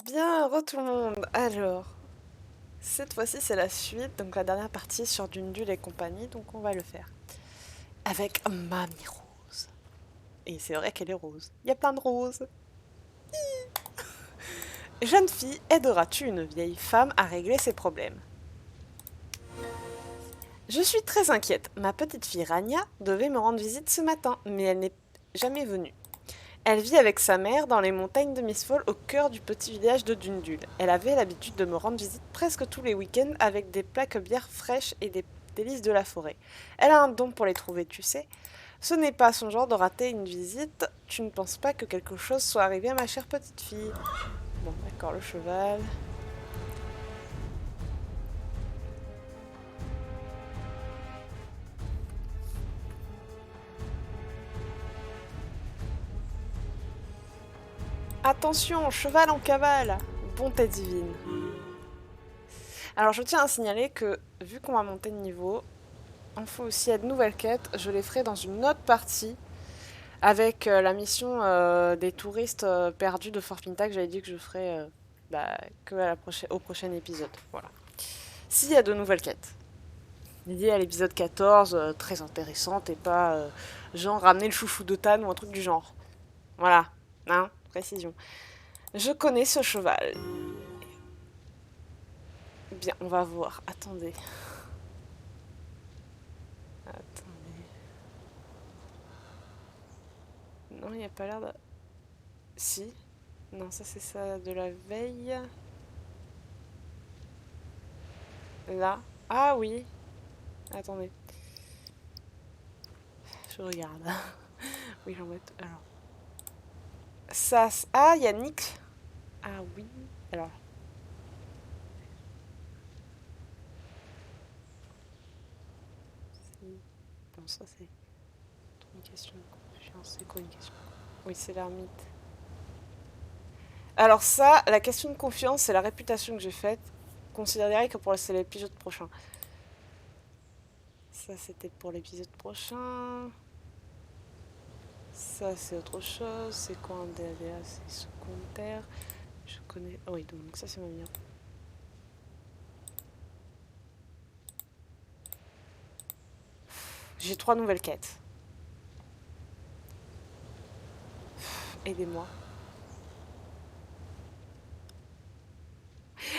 Bien, re tout le monde. Alors, cette fois-ci c'est la suite, donc la dernière partie sur Dundul et compagnie, donc on va le faire. Avec Mamie Rose. Et c'est vrai qu'elle est rose. Il y a plein de roses. Jeune fille, aideras-tu une vieille femme à régler ses problèmes? Je suis très inquiète. Ma petite fille Rania devait me rendre visite ce matin, mais elle n'est jamais venue. Elle vit avec sa mère dans les montagnes de Mistfall au cœur du petit village de Dundul. Elle avait l'habitude de me rendre visite presque tous les week-ends avec des plaques bières fraîches et des délices de la forêt. Elle a un don pour les trouver, tu sais. Ce n'est pas son genre de rater une visite. Tu ne penses pas que quelque chose soit arrivé à ma chère petite fille? Bon, d'accord, le cheval. Attention, cheval en cavale! Bonté divine. Alors je tiens à signaler que, vu qu'on va monter de niveau, info aussi à de nouvelles quêtes, je les ferai dans une autre partie avec la mission des touristes perdus de Fort Pinta que j'avais dit que je ferais que à au prochain épisode. Voilà. S'il y a de nouvelles quêtes. Liées à l'épisode 14, très intéressante et pas genre ramener le chouchou de Tan ou un truc du genre. Voilà. Hein, précision. Je connais ce cheval. Bien, on va voir. Attendez. Attendez. Non, il n'y a pas l'air de... Si. Non, ça c'est ça de la veille. Là. Ah oui. Attendez. Je regarde. Oui, j'en mets. Alors. Ça. Ah, il y a Nick. Ah oui. Alors. Bon, ça c'est une question de confiance. C'est quoi une question? Oui, c'est l'ermite. Alors ça, la question de confiance, c'est la réputation que j'ai faite. Considérez que pour l'épisode prochain. Ça, c'était pour l'épisode prochain. Ça, c'est autre chose. C'est quoi un DADA? C'est secondaire. Je connais... Oh oui, donc ça, c'est ma mien. J'ai 3 nouvelles quêtes. Aidez-moi.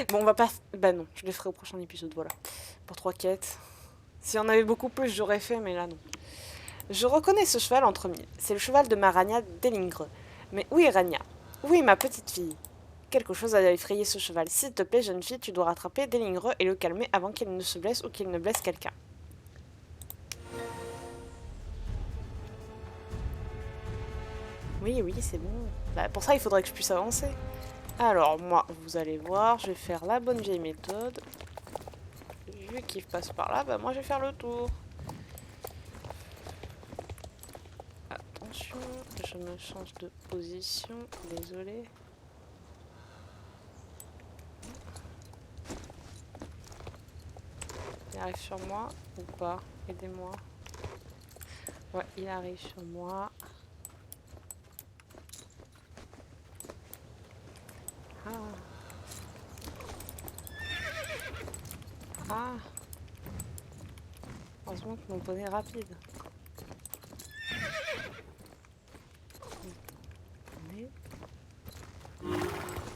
Bon, on va pas... Bah non, je les ferai au prochain épisode, voilà. Pour 3 quêtes. Si on avait beaucoup plus, j'aurais fait, mais là, non. Je reconnais ce cheval entre mille. C'est le cheval de ma Rania Délingre. Mais où est Rania? Où est ma petite fille? Quelque chose a effrayé ce cheval. S'il te plaît, jeune fille, tu dois rattraper Délingre et le calmer avant qu'il ne se blesse ou qu'il ne blesse quelqu'un. Oui, oui, c'est bon. Bah, pour ça, il faudrait que je puisse avancer. Alors, moi, vous allez voir, je vais faire la bonne vieille méthode. Vu qu'il passe par là, bah moi, je vais faire le tour. Attention, je me change de position. Désolé. Il arrive sur moi ou pas? Aidez-moi. Ouais, il arrive sur moi. Ah. Ah. Heureusement que mon poney est rapide.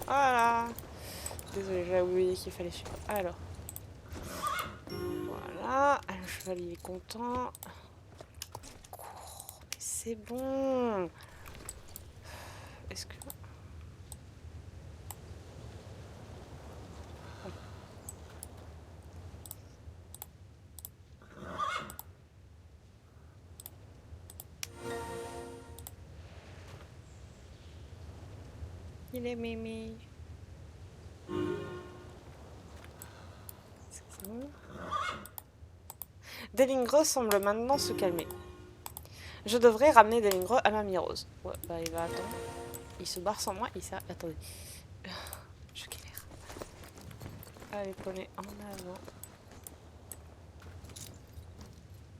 Voilà. Désolé, j'ai oublié qu'il fallait suivre. Alors. Voilà. Le cheval, il est content. Cours. Mais c'est bon. Est-ce que... Il est mémé. C'est bon. Délingre semble maintenant se calmer. Je devrais ramener Délingre à Mamie Rose. Ouais, bah il va attendre. Il se barre sans moi. Il s'est... Attendez. Je galère. Allez, poney en avant.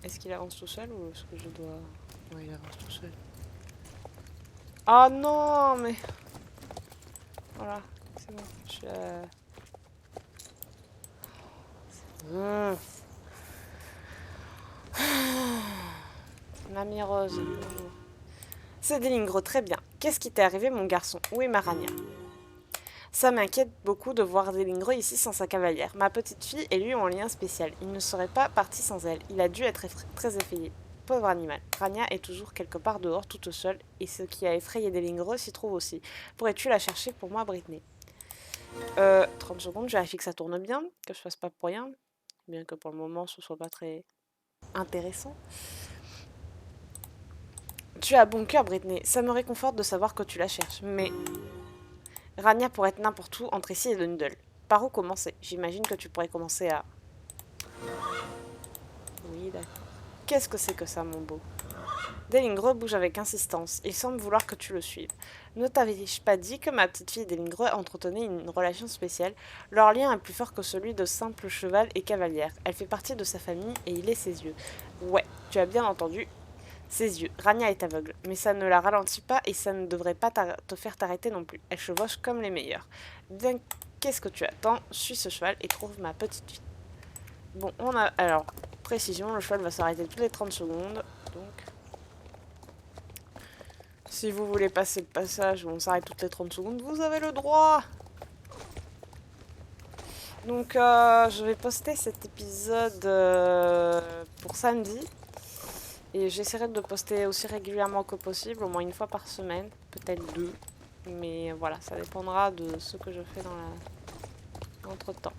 Est-ce qu'il avance tout seul ou est-ce que je dois... Ouais, il avance tout seul. Ah non, mais... Voilà. C'est bon. Mmh. Mamie Rose, bonjour. C'est Délingre, très bien. Qu'est-ce qui t'est arrivé, mon garçon? Où est ma Rania? Ça m'inquiète beaucoup de voir Délingre ici sans sa cavalière. Ma petite fille et lui ont un lien spécial. Il ne serait pas parti sans elle. Il a dû être très effrayé. Pauvre animal. Rania est toujours quelque part dehors, toute seule, et ce qui a effrayé Délingre s'y trouve aussi. Pourrais-tu la chercher pour moi, Britney? 30 secondes, je vérifie que ça tourne bien, que je fasse pas pour rien. Bien que pour le moment, ce soit pas très intéressant. Tu as bon cœur, Britney. Ça me réconforte de savoir que tu la cherches. Mais Rania pourrait être n'importe où entre ici et Dundle. Par où commencer? J'imagine que tu pourrais commencer à... Oui, d'accord. Qu'est-ce que c'est que ça, mon beau? Délingre bouge avec insistance. Il semble vouloir que tu le suives. Ne t'avais-je pas dit que ma petite fille Délingre entretenait une relation spéciale? Leur lien est plus fort que celui de simple cheval et cavalière. Elle fait partie de sa famille et il est ses yeux. Ouais, tu as bien entendu. Ses yeux. Rania est aveugle, mais ça ne la ralentit pas et ça ne devrait pas te faire t'arrêter non plus. Elle chevauche comme les meilleurs. Bien, qu'est-ce que tu attends? Suis ce cheval et trouve ma petite fille. Bon, on a... Alors, précision, le cheval va s'arrêter toutes les 30 secondes. Donc, si vous voulez passer le passage où on s'arrête toutes les 30 secondes, vous avez le droit. Donc, je vais poster cet épisode pour samedi. Et j'essaierai de poster aussi régulièrement que possible, au moins une fois par semaine, peut-être 2. Mais voilà, ça dépendra de ce que je fais dans l'entretemps.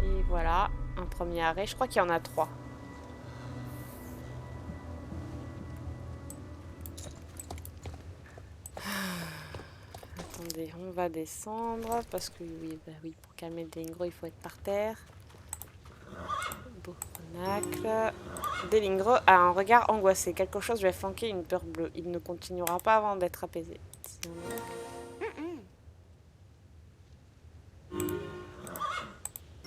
Et voilà, un premier arrêt. Je crois qu'il y en a 3. Attendez, on va descendre parce que oui, bah oui, pour calmer le Délingre, il faut être par terre. Bournacle. Délingre a un regard angoissé. Quelque chose lui a flanqué une peur bleue. Il ne continuera pas avant d'être apaisé. Tiens donc.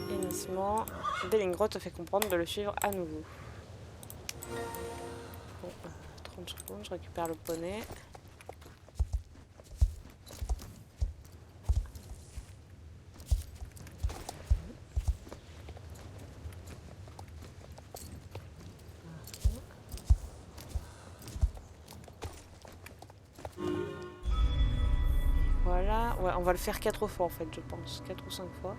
Hennissement. Délingre te fait comprendre de le suivre à nouveau. Bon, 30 secondes, je récupère le poney. Voilà, ouais, on va le faire 4 fois en fait, je pense. 4 ou 5 fois.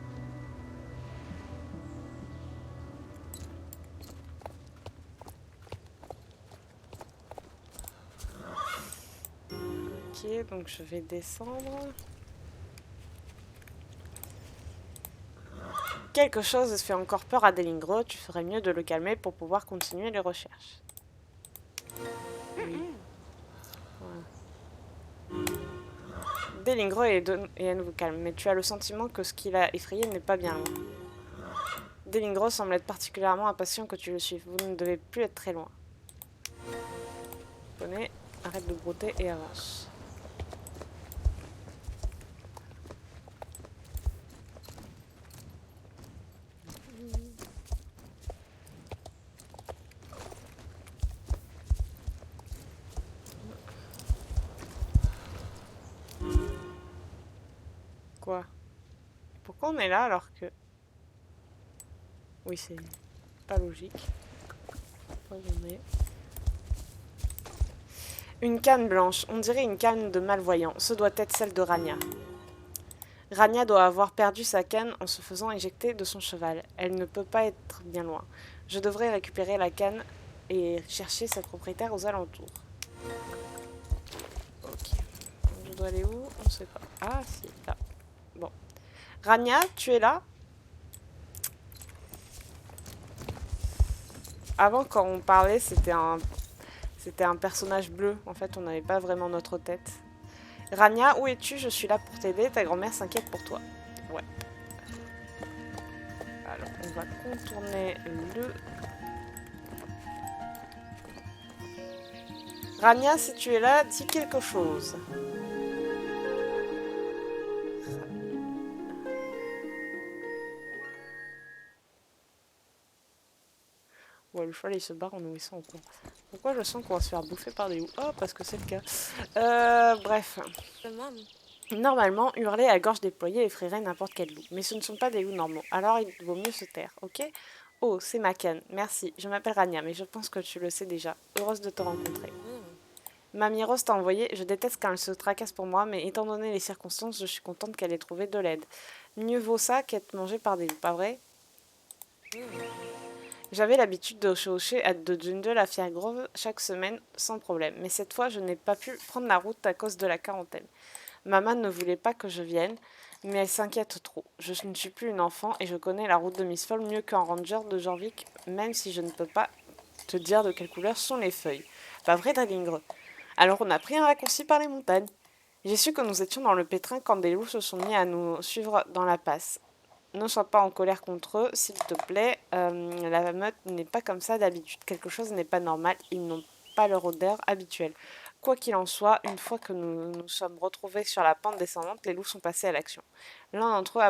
Ok, donc je vais descendre. Quelque chose fait encore peur à Délingre. Tu ferais mieux de le calmer pour pouvoir continuer les recherches. Oui. Voilà. Délingre est à nouveau calme, mais tu as le sentiment que ce qui l'a effrayé n'est pas bien loin. Délingre semble être particulièrement impatient que tu le suives. Vous ne devez plus être très loin. Poney, arrête de brouter et avance. Quoi? Pourquoi on est là alors que... Oui, c'est pas logique. Pourquoi on est... Une canne blanche, on dirait une canne de malvoyant. Ce doit être celle de Rania. Rania doit avoir perdu sa canne en se faisant éjecter de son cheval. Elle ne peut pas être bien loin. Je devrais récupérer la canne et chercher sa propriétaire aux alentours. Ok. Je dois aller où? On sait pas. Ah, si, là. Bon. Rania, tu es là? Avant, quand on parlait, c'était un personnage bleu. En fait, on n'avait pas vraiment notre tête. Rania, où es-tu? Je suis là pour t'aider. Ta grand-mère s'inquiète pour toi. Ouais. Alors, on va contourner le... Rania, si tu es là, dis quelque chose. Ouais, le cheval il se barre en nourrissant en cours. Pourquoi je sens qu'on va se faire bouffer par des loups? Oh, parce que c'est le cas. Bref. Normalement, hurler à gorge déployée effraierait n'importe quel loup. Mais ce ne sont pas des loups normaux, alors il vaut mieux se taire, ok? Oh, c'est Macan, merci. Je m'appelle Rania, mais je pense que tu le sais déjà. Heureuse de te rencontrer. Mamie Rose t'a envoyé, je déteste quand elle se tracasse pour moi, mais étant donné les circonstances, je suis contente qu'elle ait trouvé de l'aide. Mieux vaut ça qu'être mangée par des loups, pas vrai? J'avais l'habitude de chevaucher de Jundle à Fairgrove chaque semaine sans problème, mais cette fois je n'ai pas pu prendre la route à cause de la quarantaine. Maman ne voulait pas que je vienne, mais elle s'inquiète trop. Je ne suis plus une enfant et je connais la route de Miss Fall mieux qu'un ranger de Jorvik, même si je ne peux pas te dire de quelle couleur sont les feuilles. Pas vrai, Dalingre? Alors on a pris un raccourci par les montagnes. J'ai su que nous étions dans le pétrin quand des loups se sont mis à nous suivre dans la passe. Ne sois pas en colère contre eux, s'il te plaît. La meute n'est pas comme ça d'habitude. Quelque chose n'est pas normal. Ils n'ont pas leur odeur habituelle. Quoi qu'il en soit, une fois que nous nous sommes retrouvés sur la pente descendante, les loups sont passés à l'action. L'un d'entre eux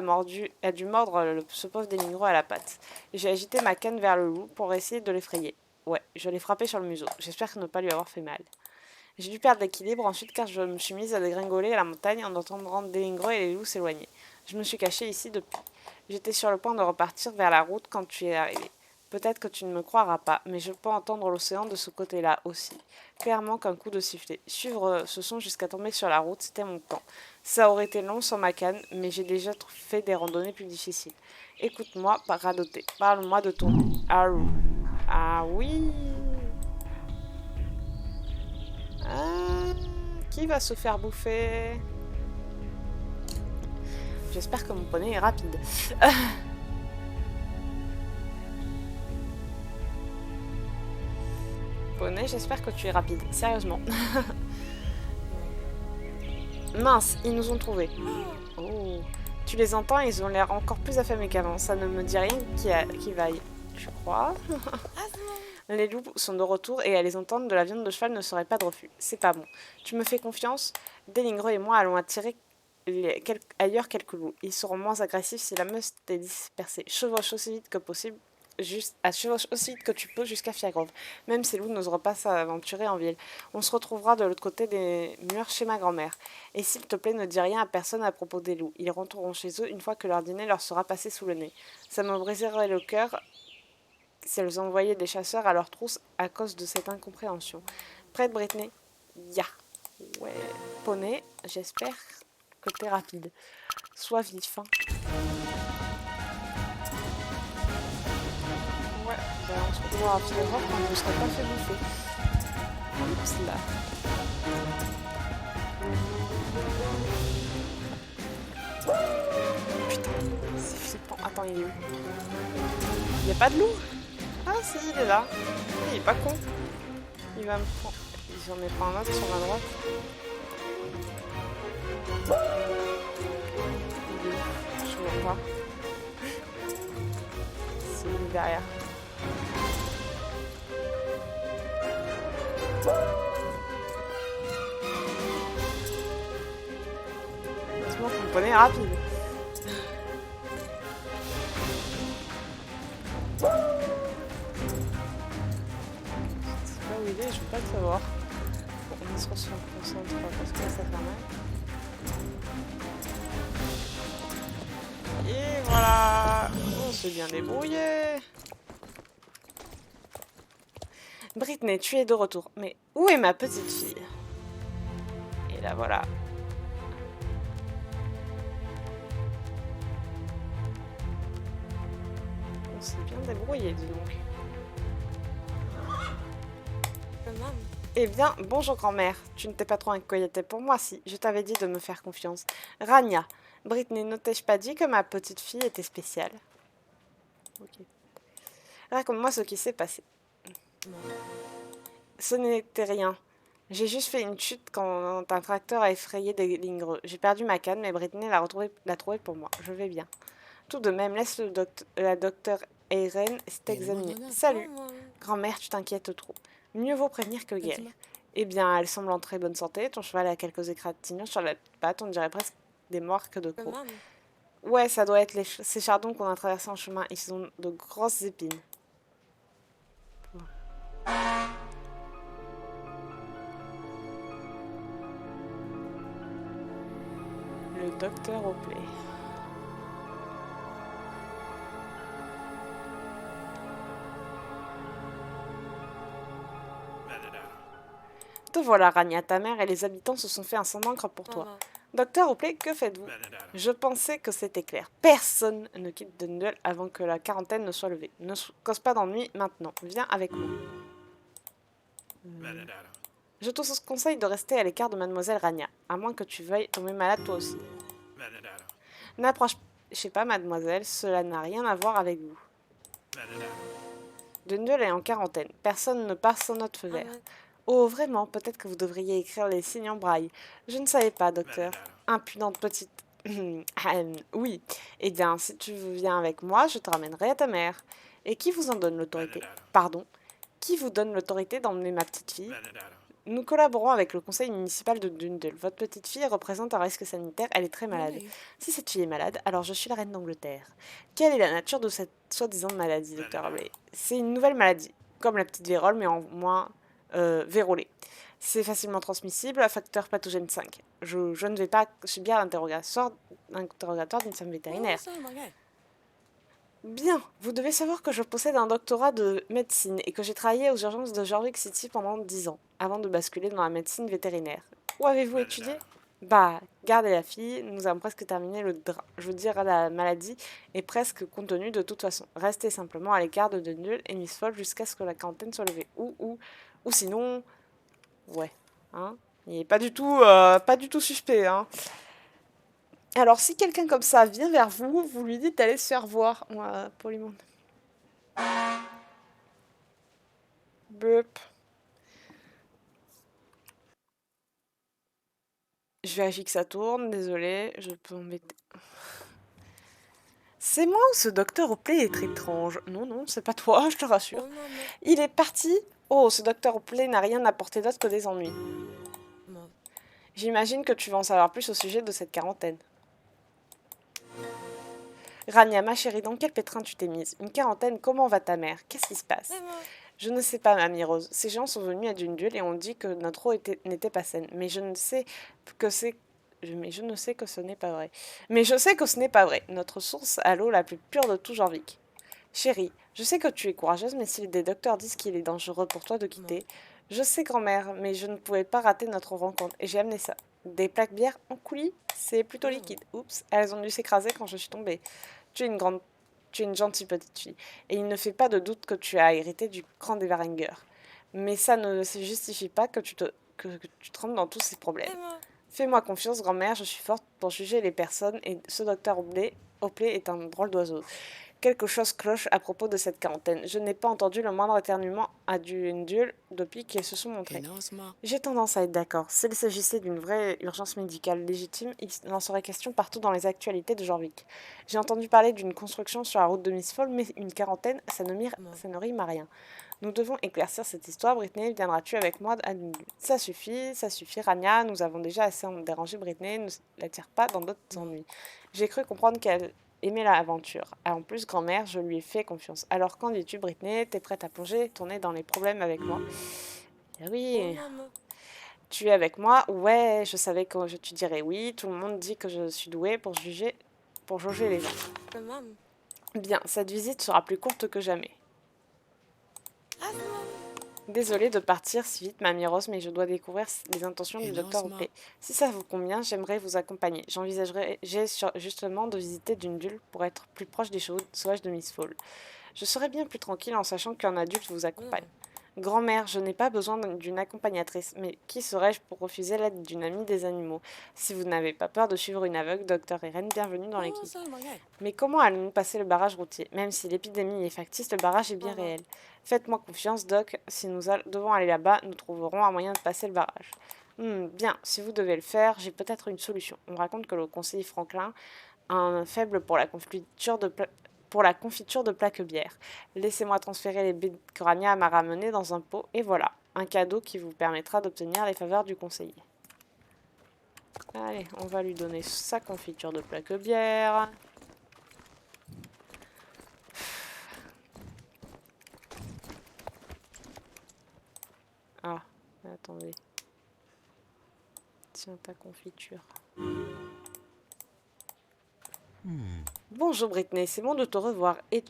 a dû mordre ce pauvre Dénigro à la patte. J'ai agité ma canne vers le loup pour essayer de l'effrayer. Ouais, je l'ai frappé sur le museau. J'espère ne pas lui avoir fait mal. J'ai dû perdre l'équilibre ensuite car je me suis mise à dégringoler à la montagne en entendant Délingro et les loups s'éloigner. Je me suis cachée ici depuis. J'étais sur le point de repartir vers la route quand tu es arrivé. Peut-être que tu ne me croiras pas, mais je peux entendre l'océan de ce côté-là aussi. Clairement qu'un coup de sifflet. Suivre ce son jusqu'à tomber sur la route, c'était mon temps. Ça aurait été long sans ma canne, mais j'ai déjà fait des randonnées plus difficiles. Écoute-moi, radoter. Parle-moi de ton... Ah, ah oui. Ah, qui va se faire bouffer? J'espère que mon poney est rapide. Poney, j'espère que tu es rapide. Sérieusement. Mince, ils nous ont trouvés. Oh. Tu les entends, ils ont l'air encore plus affamés qu'avant. Ça ne me dit rien qui vaille. Je crois. Les loups sont de retour et à les entendre, de la viande de cheval ne serait pas de refus. C'est pas bon. Tu me fais confiance? Delingre et moi allons attirer ailleurs quelques loups. Ils seront moins agressifs si la meute est dispersée. Chevauche aussi vite que possible. Chevauche aussi vite que tu peux jusqu'à Fiagrove. Même ces loups n'oseront pas s'aventurer en ville. On se retrouvera de l'autre côté des murs chez ma grand-mère. Et s'il te plaît, ne dis rien à personne à propos des loups. Ils rentreront chez eux une fois que leur dîner leur sera passé sous le nez. Ça me briserait le cœur si elles envoyaient des chasseurs à leur trousse à cause de cette incompréhension. Prête, Brittany? Ya. Ouais. Poney, j'espère que t'es rapide. Sois vif, hein. Ouais, ben on se retrouvera à Fiagrove quand je ne serai pas fait bouffer. Oups là. Putain, c'est flippant. Attends, il est où? Il n'y a pas de loup? Ah si, il est là. Il est pas con. Il va me prendre... J'en ai pas un autre sur ma droite. Il est où? Je ne vois pas. C'est lui derrière. Heureusement que mon poney est rapide. Je sais pas où il est, je peux pas le savoir. Bon, on se concentre parce que là ça fait mal. Et voilà, on s'est bien débrouillé. Brittany, tu es de retour. Mais où est ma petite fille? Et là voilà. On s'est bien débrouillé, dis donc. Eh bien, bonjour grand-mère. Tu ne t'es pas trop inquiétée pour moi, si. Je t'avais dit de me faire confiance. Rania, Brittany, ne t'ai-je pas dit que ma petite fille était spéciale? Ok. Raconte-moi ce qui s'est passé. Ce n'était rien. J'ai juste fait une chute quand un tracteur a effrayé des lignes. J'ai perdu ma canne, mais Brittany l'a trouvée pour moi. Je vais bien. Tout de même, laisse la docteur Eiren t'examiner. Salut. Grand-mère, tu t'inquiètes trop. Mieux vaut prévenir que guérir. Eh bien, elle semble en très bonne santé. Ton cheval a quelques égratignures sur la patte, on dirait presque des marques de crocs. Ouais, ça doit être ces chardons qu'on a traversés en chemin. Ils ont de grosses épines. Le docteur Oakley. Te voilà, Rania, ta mère et les habitants se sont fait un sang d'encre pour toi. Docteur Oakley, que faites-vous? Je pensais que c'était clair. Personne ne quitte Dundle avant que la quarantaine ne soit levée. Ne cause pas d'ennui maintenant. Viens avec moi. Je te conseille de rester à l'écart de Mademoiselle Rania, à moins que tu veuilles tomber malade toi aussi. N'approche, je sais pas, mademoiselle, cela n'a rien à voir avec vous. Dundle est en quarantaine. Personne ne passe sans notre feu vert. Oh, vraiment, peut-être que vous devriez écrire les signes en braille. Je ne savais pas, docteur. Impudente petite... oui. Eh bien, si tu viens avec moi, je te ramènerai à ta mère. Et qui vous en donne l'autorité? Pardon. Qui vous donne l'autorité d'emmener ma petite fille? Nous collaborons avec le conseil municipal de Dundle. Votre petite fille représente un risque sanitaire, elle est très malade. Si cette fille est malade, alors je suis la reine d'Angleterre. Quelle est la nature de cette soi-disant maladie, docteur Oakley? C'est une nouvelle maladie, comme la petite vérole, mais en moins vérolée. C'est facilement transmissible, à facteur pathogène 5. Je ne vais pas subir l'interrogatoire d'une femme vétérinaire. Bien, vous devez savoir que je possède un doctorat de médecine et que j'ai travaillé aux urgences de Jorvik City pendant 10 ans, avant de basculer dans la médecine vétérinaire. Où avez-vous étudié? Bah, gardez la fille, nous avons presque terminé la maladie est presque contenue de toute façon. Restez simplement à l'écart de Dundle et Miss Fogg jusqu'à ce que la quarantaine soit levée. Ou sinon... Ouais, hein? Il est pas du tout suspect, hein? Alors, si quelqu'un comme ça vient vers vous, vous lui dites d'aller se faire voir. Moi, poliment. Bup. Je vérifie que ça tourne, désolé, je peux embêter. C'est moi ou ce docteur Oakley est très étrange? Non, non, c'est pas toi, je te rassure. Il est parti? Oh, ce docteur Oakley n'a rien apporté d'autre que des ennuis. J'imagine que tu vas en savoir plus au sujet de cette quarantaine. Rania, ma chérie, dans quel pétrin tu t'es mise? Une quarantaine, comment va ta mère? Qu'est-ce qui se passe? Je ne sais pas, Mamie Rose. Ces gens sont venus à Dundle et ont dit que notre eau n'était pas saine. Mais je ne sais que ce n'est pas vrai. Mais je sais que ce n'est pas vrai. Notre source a l'eau la plus pure de tout Jorvik. Chérie, je sais que tu es courageuse, mais si des docteurs disent qu'il est dangereux pour toi de quitter... Je sais, grand-mère, mais je ne pouvais pas rater notre rencontre. Et j'ai amené ça. Des plaques bières en coulis? C'est plutôt liquide. Oups, elles ont dû s'écraser quand je suis tombée. Tu es une gentille petite fille. Et il ne fait pas de doute que tu as hérité du cran des Varenguer. Mais ça ne se justifie pas que que tu trempes dans tous ces problèmes. Fais-moi confiance, grand-mère, je suis forte pour juger les personnes et ce docteur Oakley est un drôle d'oiseau. Quelque chose cloche à propos de cette quarantaine. Je n'ai pas entendu le moindre éternuement à Dundle depuis qu'ils se sont montrés. J'ai tendance à être d'accord. S'il s'agissait d'une vraie urgence médicale légitime, il en serait question partout dans les actualités de Jorvik. J'ai entendu parler d'une construction sur la route de Miss Fall, mais une quarantaine, ça ne rime à rien. Nous devons éclaircir cette histoire. Britney, viendras-tu avec moi à Dundle? Ça suffit, Rania. Nous avons déjà assez dérangé Britney. Ne l'attire pas dans d'autres ennuis. J'ai cru comprendre qu'elle aimait l'aventure. En plus, grand-mère, je lui ai fait confiance. Alors, qu'en dis-tu, Britney? T'es prête à plonger, tourner dans les problèmes avec moi? Oui. Tu es avec moi? Ouais, je savais que tu dirais oui. Tout le monde dit que je suis douée pour jauger les gens. Bien, cette visite sera plus courte que jamais. Désolée de partir si vite, Mamie Rose, mais je dois découvrir les intentions du docteur Oakley. Si ça vous convient, j'aimerais vous accompagner. J'envisagerais justement de visiter Dundle pour être plus proche des chevaux sauvages de Miss Fall. Je serais bien plus tranquille en sachant qu'un adulte vous accompagne. Grand-mère, je n'ai pas besoin d'une accompagnatrice, mais qui serais-je pour refuser l'aide d'une amie des animaux? Si vous n'avez pas peur de suivre une aveugle, docteur Irene, bienvenue dans l'équipe. Mais comment allons-nous passer le barrage routier? Même si l'épidémie est factice, le barrage est bien réel. Faites-moi confiance, Doc, si nous devons aller là-bas, nous trouverons un moyen de passer le barrage. Bien, si vous devez le faire, j'ai peut-être une solution. On raconte que le conseiller Franklin a un faible pour la confiture de plaques bière. Laissez-moi transférer les baies que Rania m'a ramenées dans un pot, et voilà. un cadeau qui vous permettra d'obtenir les faveurs du conseiller. Allez, on va lui donner sa confiture de plaque-bière. Ah, attendez. Tiens, ta confiture. Bonjour Brittany, c'est bon de te revoir. Et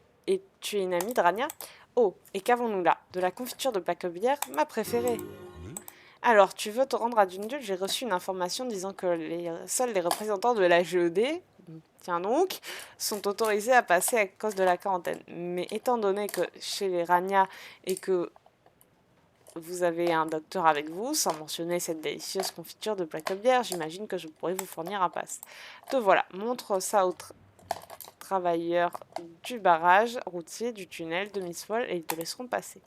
tu es une amie de Rania? Oh, et qu'avons-nous là? De la confiture de plaque-bière, ma préférée. Alors, tu veux te rendre à Dundul? J'ai reçu une information disant que seuls les représentants de la GED, tiens donc, sont autorisés à passer à cause de la quarantaine. Mais étant donné que chez les Rania et que vous avez un docteur avec vous, sans mentionner cette délicieuse confiture de plaque-bière, j'imagine que je pourrais vous fournir un pass. Te voilà, montre ça aux travailleurs du barrage routier, du tunnel, de Miss Fall, et ils te laisseront passer.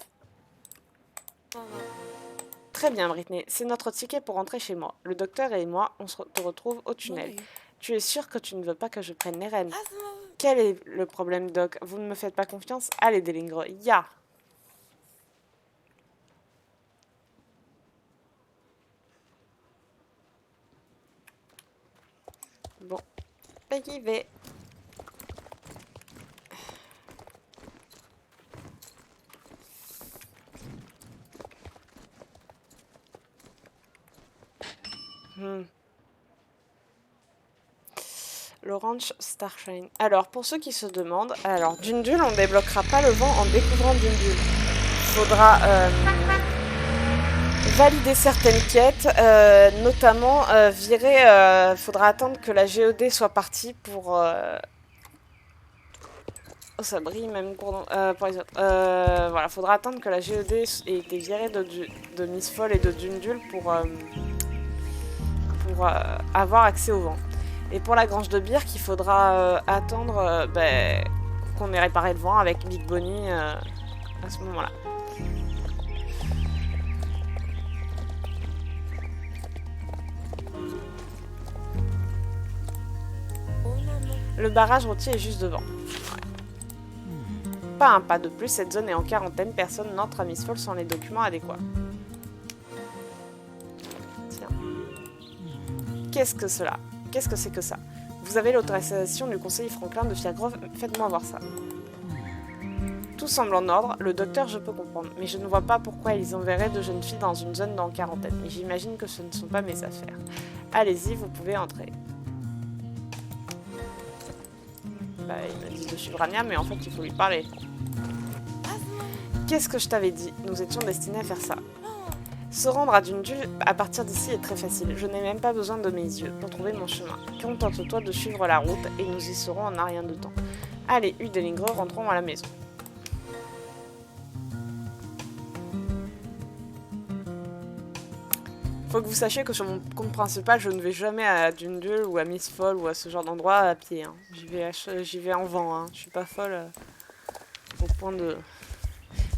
Très bien, Brittany, c'est notre ticket pour rentrer chez moi. Le docteur et moi, te retrouve au tunnel. Tu es sûre que tu ne veux pas que je prenne les rênes? Quel est le problème, Doc? Vous ne me faites pas confiance? Allez, Délingre, ya! Bon, ben j'y vais. L'Orange Starshine. Alors, pour ceux qui se demandent, alors Dundul, on ne débloquera pas le vent en découvrant Dundul. Il faudra valider certaines quêtes, notamment virer. Faudra attendre que la GED soit partie pour. Oh, ça brille même pour les autres. Voilà, faudra attendre que la GED ait été virée de Miss Fall et de Dundul pour avoir accès au vent. Et pour la grange de Birk, il faudra attendre qu'on ait réparé le vent avec Big Bonnie à ce moment-là. Le barrage routier est juste devant. Ouais. Pas un pas de plus, cette zone est en quarantaine, personne n'entre à Miss Fall sans les documents adéquats. Tiens. Qu'est-ce que cela? Qu'est-ce que c'est que ça? Vous avez l'autorisation du conseiller Franklin de Firegrove, faites-moi voir ça. Tout semble en ordre, le docteur je peux comprendre, mais je ne vois pas pourquoi ils enverraient de jeunes filles dans une zone en quarantaine, mais j'imagine que ce ne sont pas mes affaires. Allez-y, vous pouvez entrer. Bah, il m'a dit de suivre Rania, mais en fait il faut lui parler. Qu'est-ce que je t'avais dit? Nous étions destinés à faire ça. Se rendre à Dundul à partir d'ici est très facile. Je n'ai même pas besoin de mes yeux pour trouver mon chemin. Contente-toi de suivre la route et nous y serons en un rien de temps. Allez, Udelingre, rentrons à la maison. Faut que vous sachiez que sur mon compte principal, je ne vais jamais à Dundul ou à Miss Fall ou à ce genre d'endroit à pied. Hein. J'y vais en vent. Hein. Je suis pas folle au point de...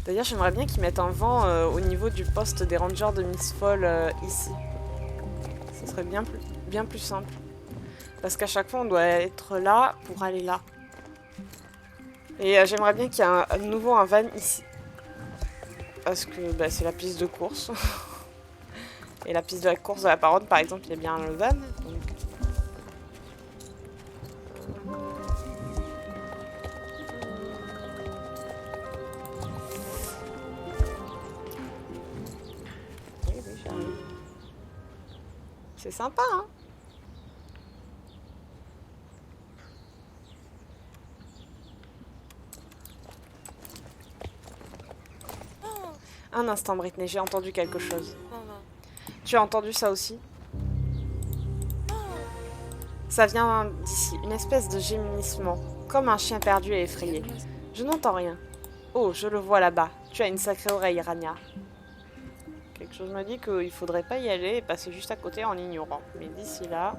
D'ailleurs, j'aimerais bien qu'ils mettent un vent au niveau du poste des rangers de Miss Fall ici. Ce serait bien plus simple. Parce qu'à chaque fois, on doit être là pour aller là. Et j'aimerais bien qu'il y ait à nouveau un van ici. Parce que c'est la piste de course. Et la piste de la course de la Paronne, par exemple, il y a bien le van. Donc... C'est sympa, hein? Un instant, Brittany, j'ai entendu quelque chose. Tu as entendu ça aussi? Ça vient d'ici, une espèce de gémissement, comme un chien perdu et effrayé. Je n'entends rien. Oh, je le vois là-bas. Tu as une sacrée oreille, Rania. Quelque chose me dit qu'il faudrait pas y aller et passer juste à côté en ignorant. Mais d'ici là...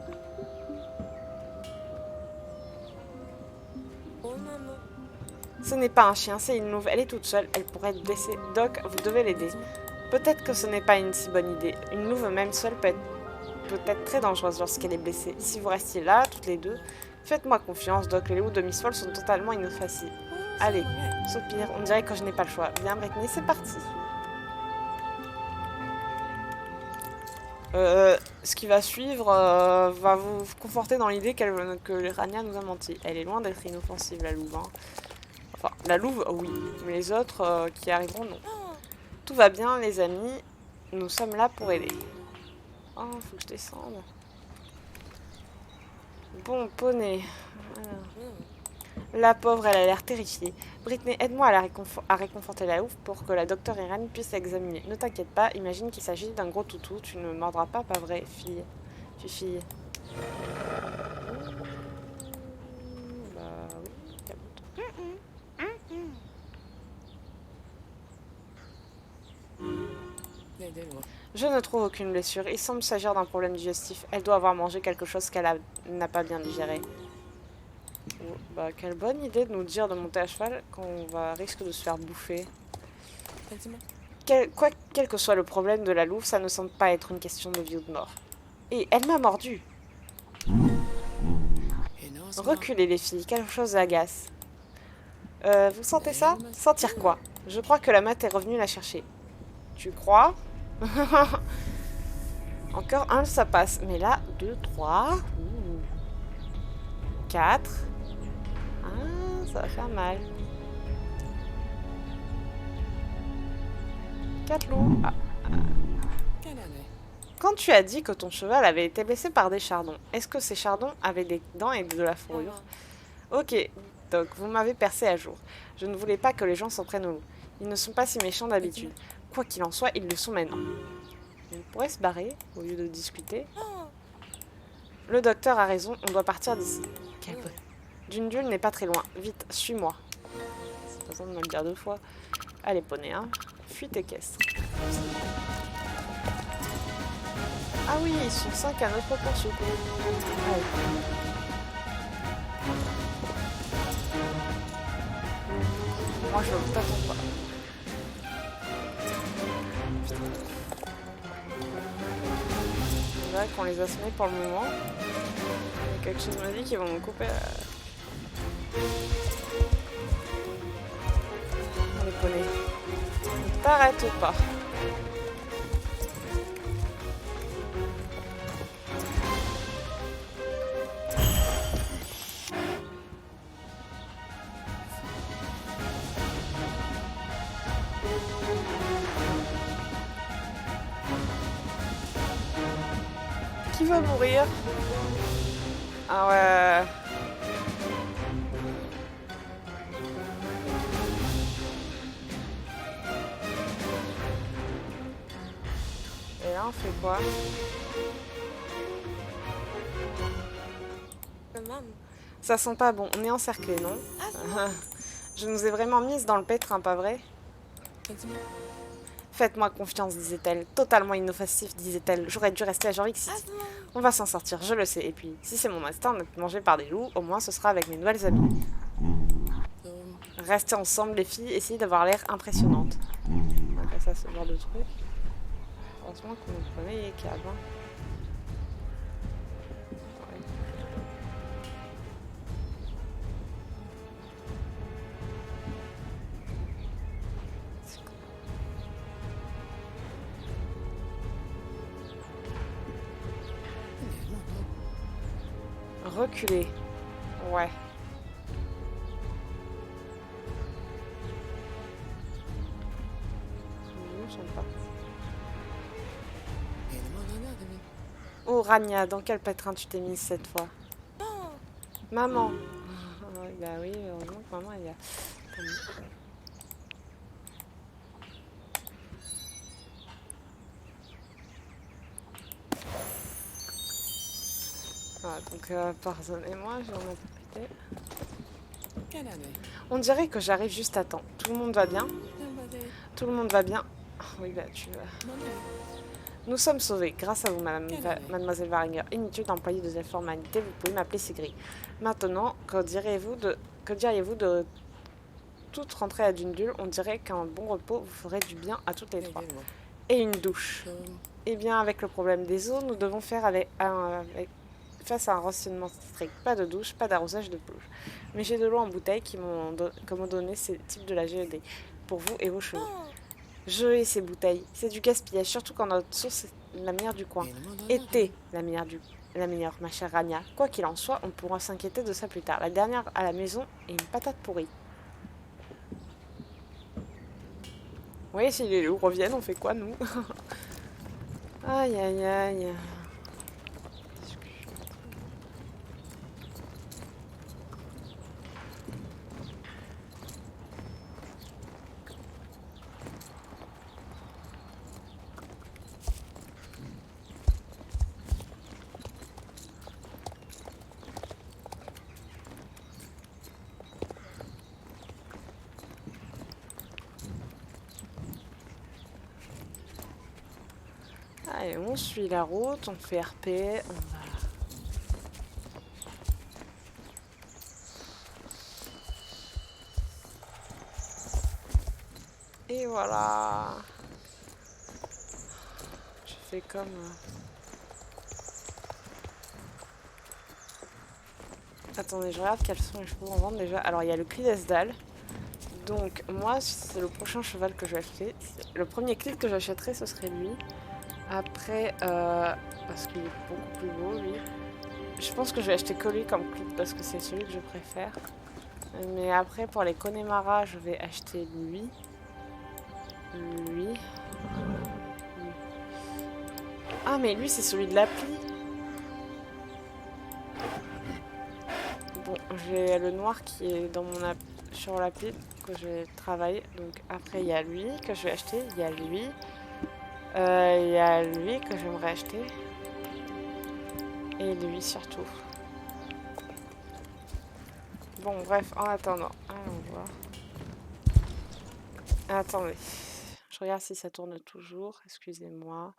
Ce n'est pas un chien, c'est une louve. Elle est toute seule, elle pourrait être blessée. Doc, vous devez l'aider. Peut-être que ce n'est pas une si bonne idée. Une louve même seule peut être très dangereuse lorsqu'elle est blessée. Si vous restiez là, toutes les deux, faites-moi confiance, Doc. Les loups de Miss Fall sont totalement inoffensives. Allez, soupire, on dirait que je n'ai pas le choix. Bien, Brittany, c'est parti. Ce qui va suivre va vous conforter dans l'idée que Rania nous a menti. Elle est loin d'être inoffensive, la louve. Hein. Enfin, la louve, oui. Mais les autres qui arriveront, non. Tout va bien, les amis. Nous sommes là pour aider. Oh, faut que je descende. Bon, poney. Voilà. La pauvre, elle a l'air terrifiée. Britney, aide-moi à réconforter la louve pour que la docteure Irène puisse l'examiner. Ne t'inquiète pas, imagine qu'il s'agit d'un gros toutou. Tu ne me mordras pas, pas vrai, fille. Fille. Bah oui, je ne trouve aucune blessure. Il semble s'agir d'un problème digestif. Elle doit avoir mangé quelque chose qu'elle n'a pas bien digéré. Oh, bah, quelle bonne idée de nous dire de monter à cheval quand risque de se faire bouffer. Quel que soit le problème de la louve, ça ne semble pas être une question de vie ou de mort. Et elle m'a mordu. Reculez les filles, quelque chose agace. Vous sentez ça? Sentir quoi? Je crois que la mat est revenue la chercher. Tu crois? Encore un, ça passe. Mais là, 2, 3, 4. Ah, ça va faire mal. 4 loups. Ah. Quand tu as dit que ton cheval avait été blessé par des chardons, est-ce que ces chardons avaient des dents et de la fourrure? Ok, donc vous m'avez percé à jour. Je ne voulais pas que les gens s'en prennent aux loups. Ils ne sont pas si méchants d'habitude. Quoi qu'il en soit, ils le sont maintenant. On pourrait se barrer au lieu de discuter. Le docteur a raison, on doit partir d'ici. Quelle bonne. Dundul n'est pas très loin. Vite, suis-moi. C'est pas besoin de me le dire 2 fois. Allez, poney, hein. Fuite équestre. Ah oui, ils sont 5 à notre poursuite. Allez. Moi, je ne t'attends pas. C'est vrai qu'on les a semés pour le moment. Il y a quelque chose me dit qu'ils vont me couper les poneys. Ne t'arrête pas. Qui va mourir? Ah ouais. Et là on fait quoi? Ça sent pas bon, on est encerclés, non? Je nous ai vraiment mise dans le pétrin, pas vrai? Faites-moi confiance, disait-elle. Totalement inoffensif, disait-elle. J'aurais dû rester à Jorvik City. On va s'en sortir, je le sais. Et puis, si c'est mon instinct d'être mangé par des loups, au moins ce sera avec mes nouvelles amies. Restez ensemble, les filles. Essayez d'avoir l'air impressionnante. Après ça, ce genre de truc. Heureusement qu'on nous prenait les câbles. Hein. Reculer. Ouais. Oh Rania, dans quel pétrin tu t'es mise cette fois? Maman. Bah oui, heureusement que maman elle y a. Ah, donc pardonnez-moi, j'en ai profité. On dirait que j'arrive juste à temps. Tout le monde va bien? Tout le monde va bien? Oui, bah tu vas. Nous sommes sauvés, grâce à vous, mademoiselle Varinger. Inutile d'employer de telles formalités, vous pouvez m'appeler Sigrid. Maintenant, que diriez-vous de toutes rentrer à Dundul? On dirait qu'un bon repos vous ferait du bien à toutes les trois. Et une douche. Eh bien, avec le problème des eaux, nous devons faire face à un rationnement strict. Pas de douche, pas d'arrosage de pelouse. Mais j'ai de l'eau en bouteille qui m'ont donné ces types de la GED. Pour vous et vos chevaux. Je hais ces bouteilles. C'est du gaspillage, surtout quand notre source la meilleure du coin. Était la meilleure, ma chère Rania. Quoi qu'il en soit, on pourra s'inquiéter de ça plus tard. La dernière à la maison est une patate pourrie. Oui, si les loups reviennent, on fait quoi, nous? Aïe, aïe, aïe. Allez, on suit la route, on fait RP, on va... Et voilà. Je fais comme... Attendez, je regarde quels sont les chevaux en vente déjà. Alors, il y a le Clydesdale. Donc, moi, c'est le prochain cheval que je vais acheter. Le premier Clyde que j'achèterai, ce serait lui. Après, parce qu'il est beaucoup plus beau, lui. Je pense que je vais acheter que lui comme Clyde parce que c'est celui que je préfère. Mais après, pour les Connemara, je vais acheter lui. Lui. Ah, mais lui, c'est celui de l'appli. Bon, j'ai le noir qui est dans mon sur l'appli que je vais travailler. Donc après, il y a lui que je vais acheter. Il y a lui. Il y a lui que j'aimerais acheter. Et lui surtout. Bon, bref, en attendant. Allons voir. Attendez. Je regarde si ça tourne toujours. Excusez-moi.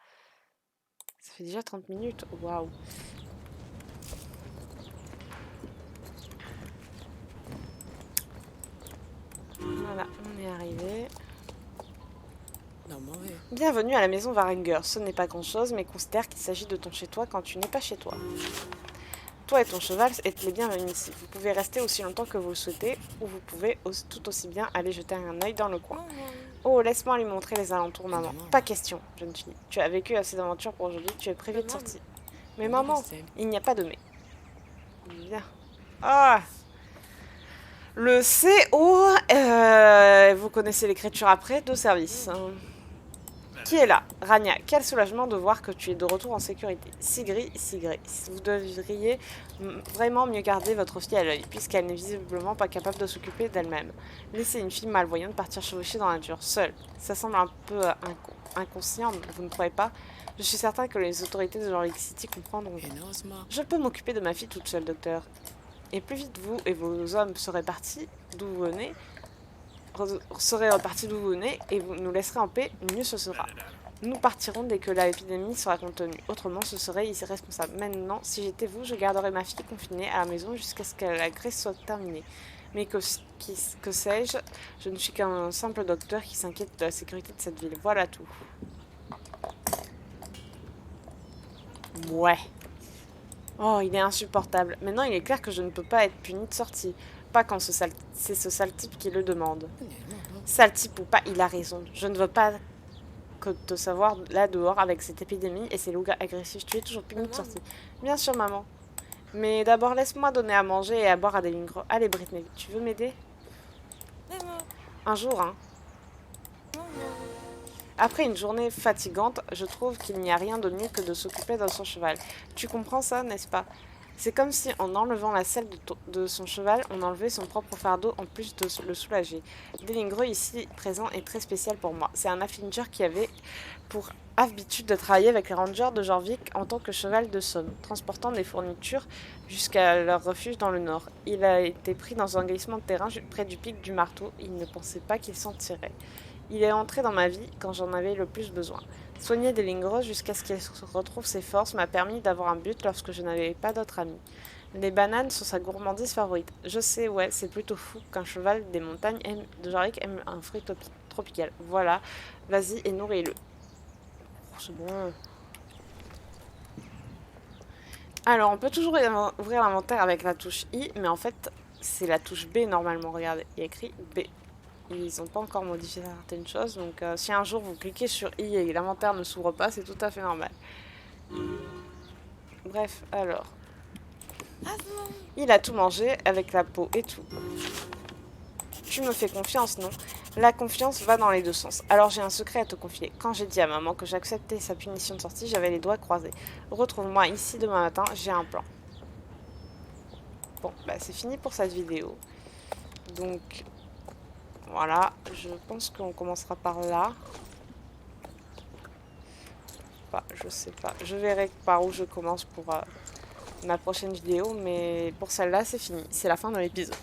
Ça fait déjà 30 minutes. Waouh. Voilà, on est arrivé. Bienvenue à la maison Varenger. Ce n'est pas grand-chose, mais considère qu'il s'agit de ton chez-toi quand tu n'es pas chez toi. Toi et ton cheval êtes les bienvenus ici. Vous pouvez rester aussi longtemps que vous le souhaitez, ou vous pouvez tout aussi bien aller jeter un œil dans le coin. Oh, laisse-moi lui montrer les alentours, maman. Pas question, jeune fille. Tu as vécu assez d'aventures pour aujourd'hui, tu es prévue de sortie. Mais maman, il n'y a pas de mais. Bien. Ah! Le CO, vous connaissez l'écriture après, de service. Qui est là? Rania, quel soulagement de voir que tu es de retour en sécurité. Sigrid, vous devriez vraiment mieux garder votre fille à l'œil, puisqu'elle n'est visiblement pas capable de s'occuper d'elle-même. Laisser une fille malvoyante partir chevaucher dans la nature, seule. Ça semble un peu inconscient, vous ne trouvez pas? Je suis certain que les autorités de Jorvik City comprendront. Je peux m'occuper de ma fille toute seule, docteur. Et plus vite vous et vos hommes serez partis d'où vous venez, et vous nous laisserez en paix, mieux ce sera. Nous partirons dès que l'épidémie sera contenue. Autrement, ce serait irresponsable. Maintenant, si j'étais vous, je garderais ma fille confinée à la maison jusqu'à ce que la graisse soit terminée. Mais que sais-je? Je ne suis qu'un simple docteur qui s'inquiète de la sécurité de cette ville. Voilà tout. Ouais. Oh, il est insupportable. Maintenant, il est clair que je ne peux pas être punie de sortie. Pas quand c'est ce sale type qui le demande. Sale type ou pas, il a raison. Je ne veux pas que te savoir là dehors avec cette épidémie et ces loups agressifs. Tu es toujours punie de sortie. Bien sûr, maman. Mais d'abord, laisse-moi donner à manger et à boire à des lignes. Allez, Britney, tu veux m'aider? Un jour, hein. Après une journée fatigante, je trouve qu'il n'y a rien de mieux que de s'occuper de son cheval. Tu comprends ça, n'est-ce pas? C'est comme si, en enlevant la selle de son cheval, on enlevait son propre fardeau en plus de le soulager. Delingreux ici présent est très spécial pour moi. C'est un affinger qui avait pour habitude de travailler avec les rangers de Jorvik en tant que cheval de somme, transportant des fournitures jusqu'à leur refuge dans le nord. Il a été pris dans un glissement de terrain près du pic du marteau. Il ne pensait pas qu'il s'en tirerait. Il est entré dans ma vie quand j'en avais le plus besoin. Soigner Delingreux jusqu'à ce qu'il retrouve ses forces m'a permis d'avoir un but lorsque je n'avais pas d'autres amis. Les bananes sont sa gourmandise favorite. Je sais, ouais, c'est plutôt fou qu'un cheval des montagnes de Jorvik aime un fruit tropical. Voilà, vas-y et nourris-le. Oh, c'est bon. Alors, on peut toujours ouvrir l'inventaire avec la touche I, mais en fait, c'est la touche B normalement. Regardez, il y a écrit B. ils n'ont pas encore modifié certaines choses. Donc si un jour vous cliquez sur I et l'inventaire ne s'ouvre pas, c'est tout à fait normal. Bref, alors. Il a tout mangé avec la peau et tout. Tu me fais confiance, non? La confiance va dans les deux sens. Alors j'ai un secret à te confier. Quand j'ai dit à maman que j'acceptais sa punition de sortie, j'avais les doigts croisés. Retrouve-moi ici demain matin, j'ai un plan. Bon, bah c'est fini pour cette vidéo. Donc, voilà, je pense qu'on commencera par là. Bah, je sais pas, je verrai par où je commence pour ma prochaine vidéo, mais pour celle-là, c'est fini. C'est la fin de l'épisode.